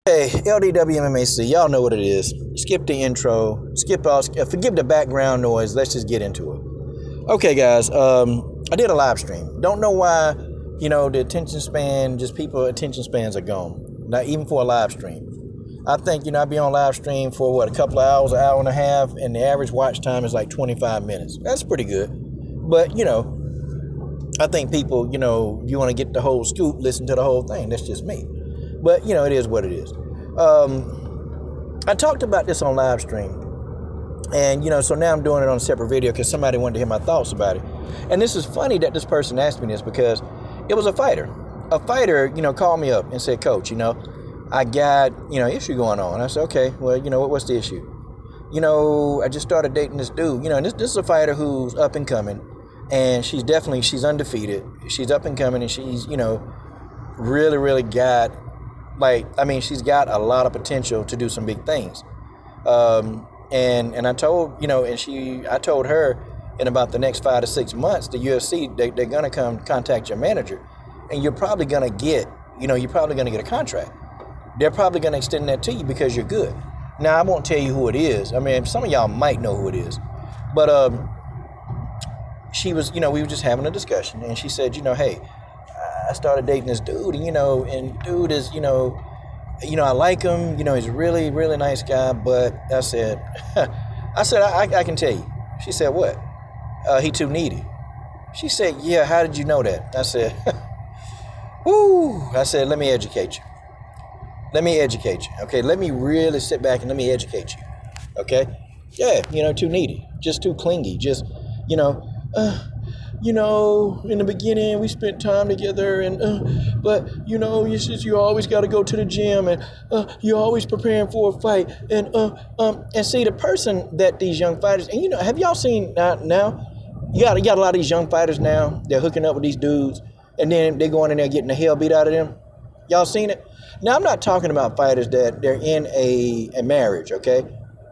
Hey, LDWMMAC, y'all know what it is. Skip the intro, forgive the background noise. Let's just get into it. Okay, guys, I did a live stream. Don't know why, the people attention spans are gone. Not even for a live stream. I think, I'd be on live stream for a couple of hours, an hour and a half, and the average watch time is like 25 minutes. That's pretty good. But, I think people, you want to get the whole scoop, listen to the whole thing. That's just me. But, it is what it is. I talked about this on live stream. And, so now I'm doing it on a separate video because somebody wanted to hear my thoughts about it. And this is funny that this person asked me this because it was a fighter. A fighter, called me up and said, Coach, I got, issue going on. I said, okay, well, what's the issue? I just started dating this dude. And this is a fighter who's up and coming. And she's undefeated. She's up and coming and she's, really, really got, she's got a lot of potential to do some big things. And I told, I told her in about the next 5 to 6 months, the UFC, they're going to come contact your manager and you're probably going to get, a contract. They're probably going to extend that to you because you're good. Now, I won't tell you who it is. Some of y'all might know who it is, but, she was, we were just having a discussion and she said, hey, I started dating this dude and dude is, I like him, he's a really, really nice guy. But I said, I can tell you. She said, what? He too needy. She said, yeah, how did you know that? I said, I said, let me educate you. Okay, let me really sit back and let me educate you. Okay? Yeah, too needy, just too clingy, just, in the beginning we spent time together and but you always got to go to the gym and you're always preparing for a fight and see the person that these young fighters and have y'all seen now you got a lot of these young fighters now, they're hooking up with these dudes and then they're going in there getting the hell beat out of them. Y'all seen it? Now I'm not talking about fighters that they're in a marriage, okay,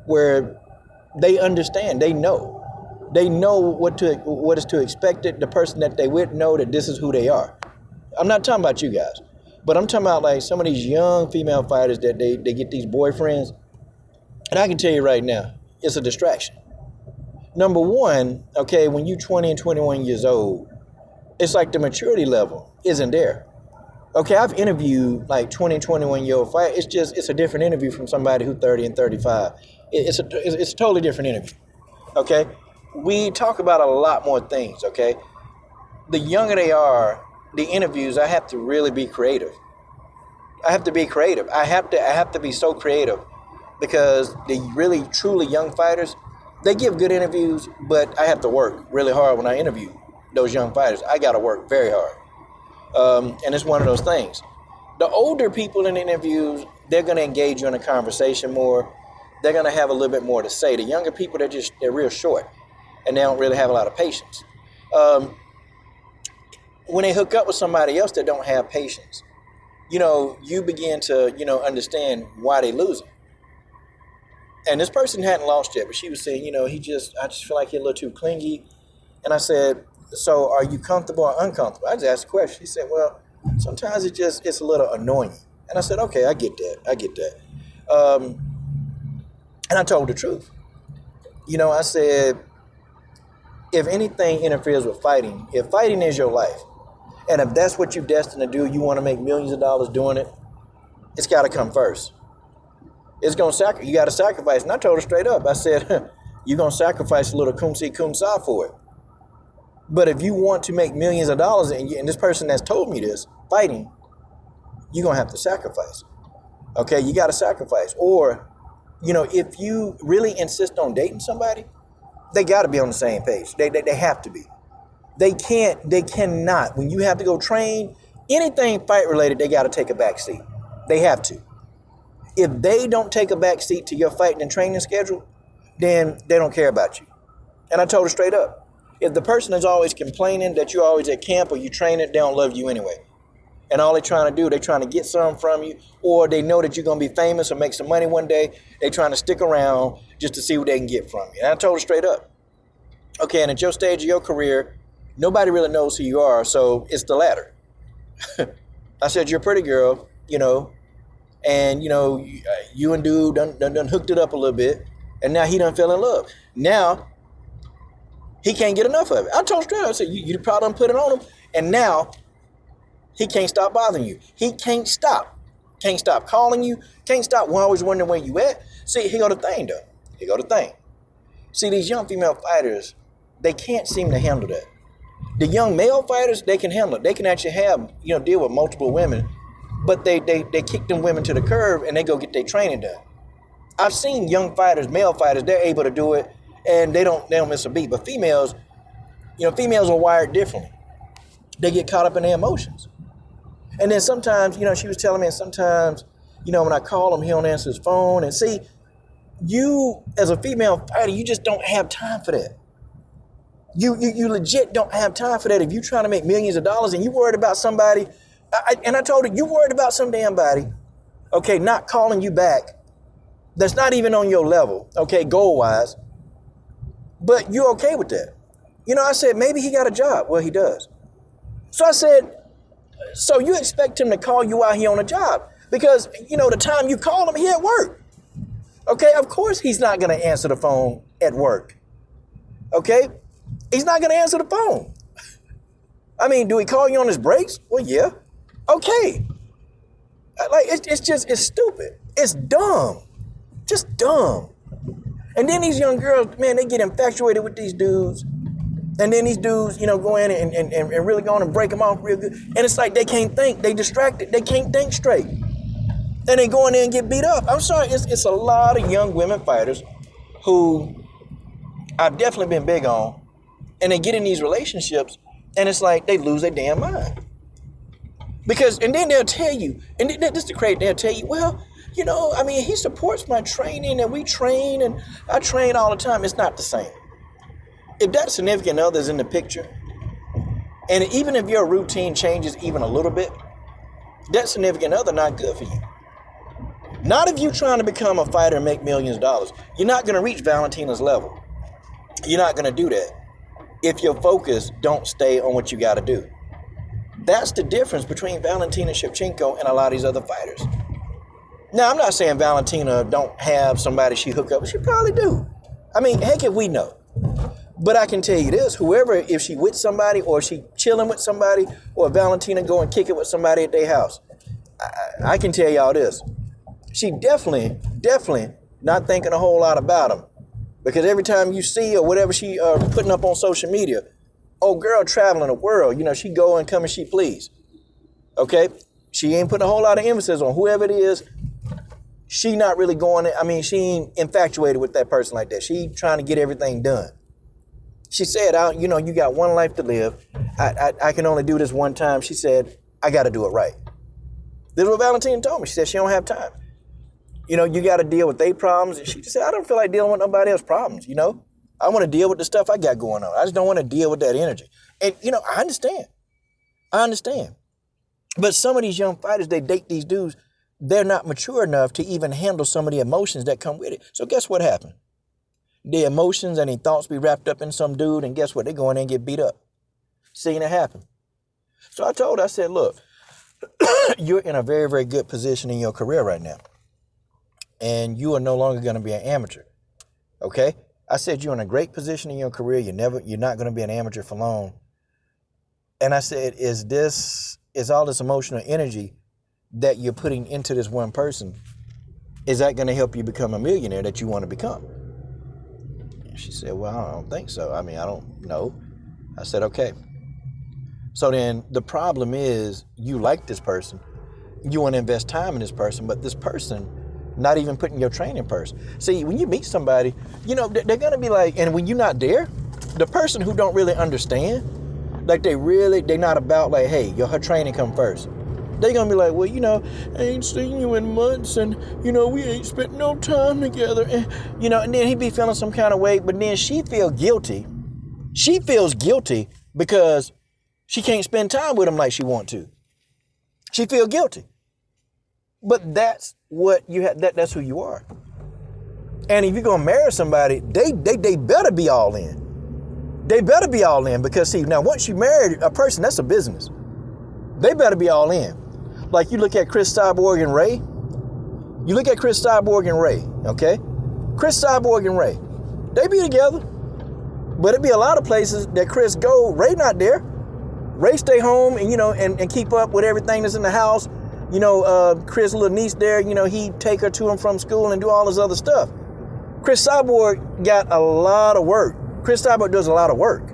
where they understand, they know what is to expect. The person that they with know that this is who they are. I'm not talking about you guys, but I'm talking about like some of these young female fighters that they get these boyfriends. And I can tell you right now, it's a distraction. Number one, okay, when you're 20 and 21 years old, it's like the maturity level isn't there. Okay, I've interviewed like 20 and 21-year-old fighters. It's a different interview from somebody who's 30 and 35. It's a totally different interview. Okay. We talk about a lot more things, okay? The younger they are, the interviews, I have to really be creative. I have to be so creative because the really, truly young fighters, they give good interviews, but I have to work really hard when I interview those young fighters. I got to work very hard. And it's one of those things. The older people in the interviews, they're going to engage you in a conversation more. They're going to have a little bit more to say. The younger people, they're real short. And they don't really have a lot of patience. When they hook up with somebody else that don't have patience, you begin to, understand why they losing. And this person hadn't lost yet, but she was saying, I just feel like he's a little too clingy. And I said, so are you comfortable or uncomfortable? I just asked a question. She said, well, sometimes it's a little annoying. And I said, okay, I get that. And I told the truth. I said, if anything interferes with fighting, if fighting is your life, and if that's what you're destined to do, you want to make millions of dollars doing it, it's got to come first. You got to sacrifice. And I told her straight up, I said, you're going to sacrifice a little kumsa for it. But if you want to make millions of dollars, and this person that's told me this, fighting, you're going to have to sacrifice. Okay, you got to sacrifice. Or, if you really insist on dating somebody, they got to be on the same page. They have to be. They cannot. When you have to go train, anything fight related, they got to take a back seat. They have to. If they don't take a back seat to your fighting and training schedule, then they don't care about you. And I told her straight up, if the person is always complaining that you're always at camp or you training, they don't love you anyway. And all they're trying to do, they're trying to get something from you, or they know that you're going to be famous or make some money one day. They're trying to stick around just to see what they can get from you. And I told her straight up, okay, and at your stage of your career, nobody really knows who you are, so it's the latter. I said, you're a pretty girl, and you and dude done hooked it up a little bit, and now he done fell in love. Now he can't get enough of it. I told straight up, I said, you probably done put it on him, and now he can't stop bothering you. He can't stop calling you, can't stop always wondering where you at. See, here go the thing though. Here go the thing. See, these young female fighters, they can't seem to handle that. The young male fighters, they can handle it. They can actually have, deal with multiple women, but they kick them women to the curb and they go get their training done. I've seen young fighters, male fighters, they're able to do it and they don't miss a beat. But females, females are wired differently. They get caught up in their emotions. And then sometimes, she was telling me, and sometimes, when I call him, he don't answer his phone. And see, you as a female fighter, you just don't have time for that. You legit don't have time for that. If you're trying to make millions of dollars and you worried about somebody, I told her, you worried about some damn body, okay, not calling you back, that's not even on your level, okay, goal-wise, but you're okay with that. I said, maybe he got a job. Well, he does. So I said, so you expect him to call you while he on a job? Because, the time you call him, he at work. Okay, of course he's not going to answer the phone at work. Okay? He's not going to answer the phone. I mean, do he call you on his breaks? Well, yeah. Okay. Like, it's stupid. It's dumb. Just dumb. And then these young girls, man, they get infatuated with these dudes. And then these dudes, go in and really go on and break them off real good. And it's like they can't think. They distracted. They can't think straight. And they go in there and get beat up. I'm sorry. It's a lot of young women fighters who I've definitely been big on. And they get in these relationships and it's like they lose their damn mind. And then they'll tell you, and this is the crazy, they'll tell you, well, he supports my training and we train and I train all the time. It's not the same. If that significant other is in the picture, and even if your routine changes even a little bit, that significant other not good for you. Not if you're trying to become a fighter and make millions of dollars. You're not going to reach Valentina's level. You're not going to do that if your focus don't stay on what you got to do. That's the difference between Valentina Shevchenko and a lot of these other fighters. Now, I'm not saying Valentina don't have somebody she hook up with. She probably do. I mean, heck if we know. But I can tell you this, if she with somebody or she chilling with somebody or Valentina go and kick it with somebody at their house, I can tell y'all this. She definitely not thinking a whole lot about them. Because every time you see or whatever she putting up on social media, oh girl traveling the world, she go and come as she please. Okay? She ain't putting a whole lot of emphasis on whoever it is. She not really she ain't infatuated with that person like that. She trying to get everything done. She said, you got one life to live. I can only do this one time. She said, I got to do it right. This is what Valentina told me. She said she don't have time. You got to deal with their problems. And she just said, I don't feel like dealing with nobody else's problems, I want to deal with the stuff I got going on. I just don't want to deal with that energy. And, I understand. But some of these young fighters, they date these dudes, they're not mature enough to even handle some of the emotions that come with it. So guess what happened? The emotions and the thoughts be wrapped up in some dude, and guess what? They go in there and get beat up. Seeing it happen. So I told her, I said, look, you're in a very, very good position in your career right now. And you are no longer going to be an amateur. Okay? I said, you're in a great position in your career. You're not going to be an amateur for long. And I said, is all this emotional energy that you're putting into this one person, is that going to help you become a millionaire that you want to become? And she said, well, I don't think so. I mean, I don't know. I said, okay. So then the problem is you like this person. You want to invest time in this person, but this person not even putting your training first. See, when you meet somebody, they're going to be like, and when you're not there, the person who don't really understand, like they're not about like, hey, her training come first. They're going to be like, well, I ain't seen you in months and, we ain't spent no time together. And, and then he be feeling some kind of way, but then she feels guilty. She feels guilty because she can't spend time with him like she want to. She feel guilty. But that's what you have. That's who you are. And if you're gonna marry somebody, they better be all in. They better be all in because see, now once you marry a person, that's a business. They better be all in. Like you look at Chris, Cyborg, and Ray. You look at Chris Cyborg and Ray, okay? Chris Cyborg and Ray, they be together. But it'd be a lot of places that Chris go, Ray not there. Ray stay home and, and keep up with everything that's in the house. Chris' little niece there, he take her to and from school and do all this other stuff. Chris Cyborg got a lot of work. Chris Cyborg does a lot of work.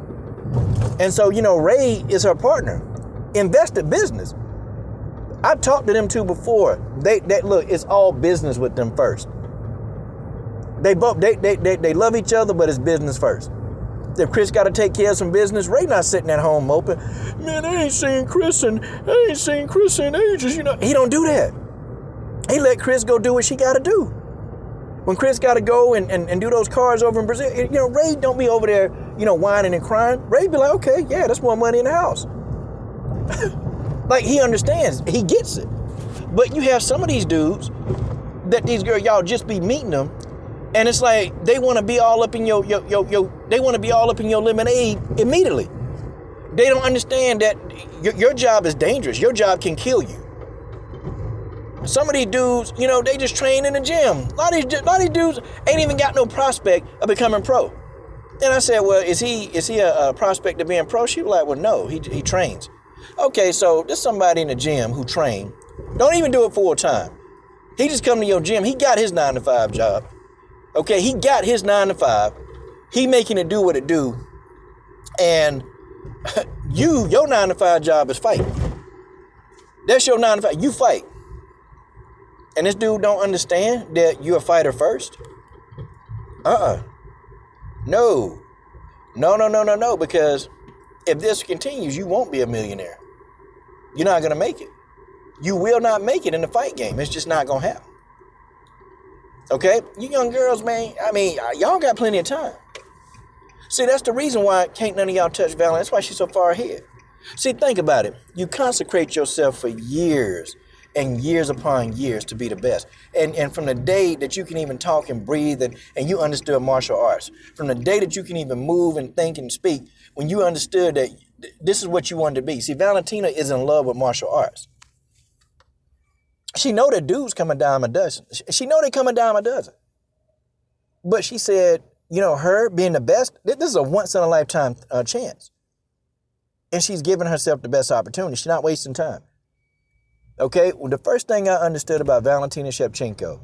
And so, Ray is her partner. Invested business. I've talked to them two before. They look, it's all business with them first. They love each other, but it's business first. If Chris got to take care of some business, Ray not sitting at home moping. Man, I ain't seen Chris in ages, He don't do that. He let Chris go do what she got to do. When Chris got to go and do those cars over in Brazil, Ray don't be over there, whining and crying. Ray be like, okay, yeah, that's more money in the house. Like, he understands. He gets it. But you have some of these dudes that these girls, y'all just be meeting them. And it's like they want to be all up in your lemonade immediately. They don't understand that your job is dangerous. Your job can kill you. Some of these dudes, they just train in the gym. A lot of these dudes ain't even got no prospect of becoming pro. And I said, well, is he a prospect of being pro? She was like, well, no, he trains. Okay, so there's somebody in the gym who train. Don't even do it full time. He just come to your gym. He got his 9-to-5 job. Okay, he got his 9-to-5. He making it do what it do. And your 9-to-5 job is fight. That's your 9-to-5. You fight. And this dude don't understand that you're a fighter first. No, because if this continues, you won't be a millionaire. You're not going to make it. You will not make it in the fight game. It's just not going to happen. Okay? You young girls, man, y'all got plenty of time. See, that's the reason why can't none of y'all touch Valentina. That's why she's so far ahead. See, think about it. You consecrate yourself for years and years upon years to be the best. And from the day that you can even talk and breathe and you understood martial arts, from the day that you can even move and think and speak, when you understood that this is what you wanted to be. See, Valentina is in love with martial arts. She know that dudes come a dime a dozen. She know they come a dime a dozen. But she said, her being the best, this is a once-in-a-lifetime chance. And she's giving herself the best opportunity. She's not wasting time. Okay? Well, the first thing I understood about Valentina Shevchenko,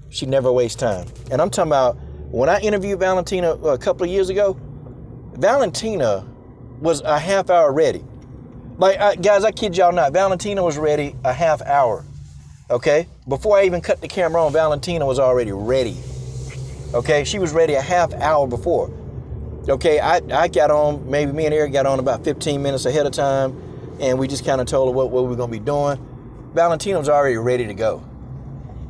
she never wastes time. And I'm talking about when I interviewed Valentina a couple of years ago, Valentina was a half hour ready. Guys, I kid y'all not. Valentina was ready a half hour. Okay? Before I even cut the camera on, Valentina was already ready. Okay? She was ready a half hour before. Okay? I got on, maybe me and Eric got on about 15 minutes ahead of time, and we just kind of told her what we were going to be doing. Valentina was already ready to go.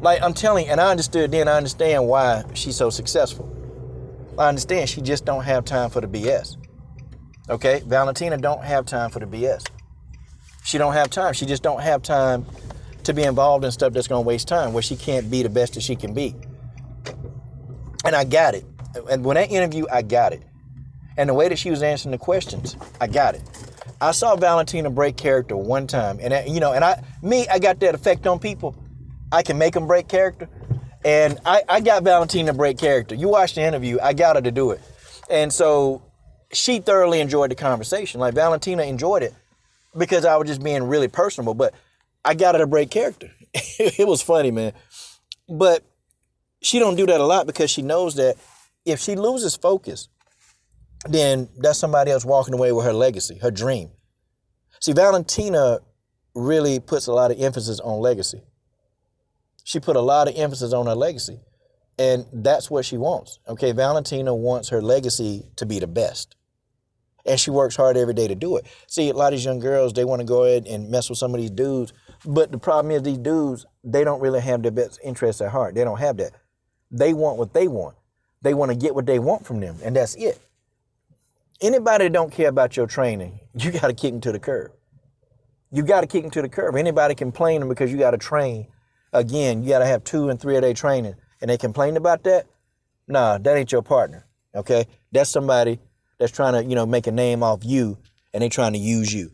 I'm telling you, and I understood then, I understand why she's so successful. I understand she just don't have time for the BS. Okay? Valentina don't have time for the BS. She don't have time. She just don't have time to be involved in stuff that's going to waste time, where she can't be the best that she can be. And I got it. And when I interviewed, I got it. And the way that she was answering the questions, I got it. I saw Valentina break character one time. And, I got that effect on people. I can make them break character. And I got Valentina to break character. You watched the interview. I got her to do it. And so she thoroughly enjoyed the conversation. Valentina enjoyed it because I was just being really personable. But I got her to break character. It was funny, man. But she don't do that a lot because she knows that if she loses focus, then that's somebody else walking away with her legacy, her dream. See, Valentina really puts a lot of emphasis on legacy. She put a lot of emphasis on her legacy. And that's what she wants. Okay, Valentina wants her legacy to be the best. And she works hard every day to do it. See, a lot of these young girls, they want to go ahead and mess with some of these dudes. But the problem is these dudes, they don't really have their best interests at heart. They don't have that. They want what they want. They want to get what they want from them. And that's it. Anybody that don't care about your training, you got to kick them to the curb. You got to kick them to the curb. Anybody complaining because you got to train, again, you got to have 2 and 3 a day training, and they complain about that? Nah, that ain't your partner, okay? That's somebody that's trying to, make a name off you, and they trying to use you.